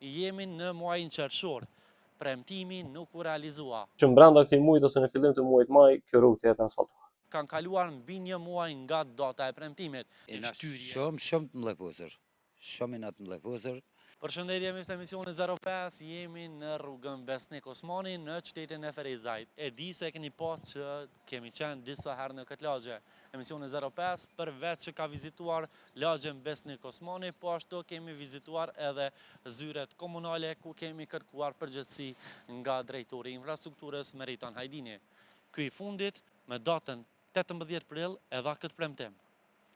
Jemi në muajin qershor. Premtimi nuk u realizua. Që brenda këtij muaji ose në fillim të muajit maj, kjo rrugë të jetë asfaltuar. Kanë kaluar mbi një muaj nga data e premtimit. Shumë të mlefusër. Shumë i natë mlefusër. Përshëndetje, miq të emisionit 05, jemi në rrugën Besnik Osmani në qytetin e Ferizajt. E di se keni pa që kemi qenë disa herë në këtë lagje. Emisioni 05, përveç që ka vizituar lagjen Besnik Osmani, po ashtu kemi vizituar edhe zyret komunale ku kemi kërkuar përgjegjësi nga drejtori i infrastrukturës Meriton Hajdini. Ky i fundit me datën 18 prill e dha këtë premtim.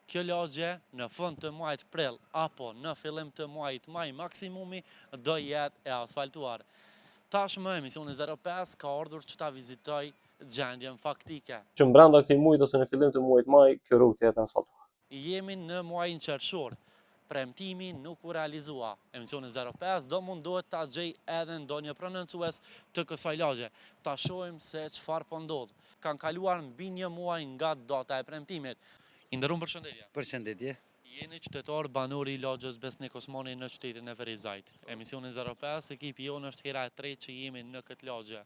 Kjo lagje në fund të muajit prill apo në fillim të muajit maj maksimumi do jetë e asfaltuar. Tashmë emisioni 05 ka ardhur që ta vizitoj gjendjen faktike. Që brenda këtij muaji ose në fillim të muajit maj, kjo rrugë të jetë asfaltuar. Jemi në muajin qershor. Premtimi nuk u realizua. Emisioni 05 do mundohet ta gjej edhe ndonjë prononcues të kësaj lagje. Ta shohim se çfarë po ndodh. Kanë kaluar mbi një muaj nga data e premtimit. Nderuar përshëndetje. Përshëndetje. Jeni qytetar banori i lagjes Besnik Osmani në qytetin e Ferizajt. Emisioni 05, ekipi jonë është hera e tretë që jemi në këtë lagje.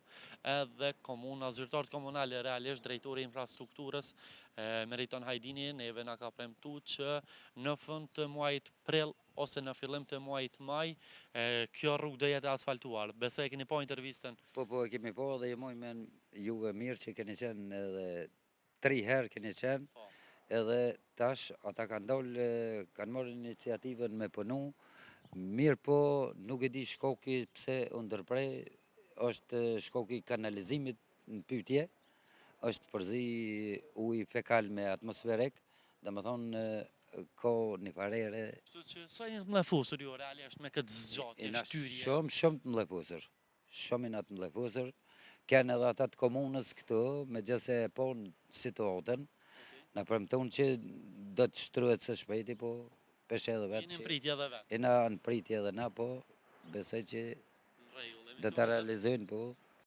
Edhe komuna, zyrtarët komunale, realisht drejtori i infrastrukturës Meriton Hajdini neve na ka premtuar që në fund të muajit prill ose në fillim të muajit maj, kjo rrugë do jetë asfaltuar. Besoj e keni pa intervistën. Po, e kemi po dhe jemoj me juve mirë që keni qenë edhe 3 herë keni qenë. Edhe tash ata kanë marrë iniciativën me punu, mirë po nuk e di shkoki pse u ndërprej, është shkoki kanalizimit në pyetje, është përzi ujë fekal me atmosferik, dhe më thonë ko një farere. Kështu që sa jeni të mlefusur ju realisht me këtë zgjatje, shtyrje? Shumë të mlefusur, shumë i natë mlefusur, kanë edhe ata të komunës këtu, me gjëse po në situatën, na premton që do të shtruhet së shpejti, po peshe edhe vetë. Jeni në pritje edhe vetë? Jena në pritje edhe na, po besoj që do të realizojnë, po.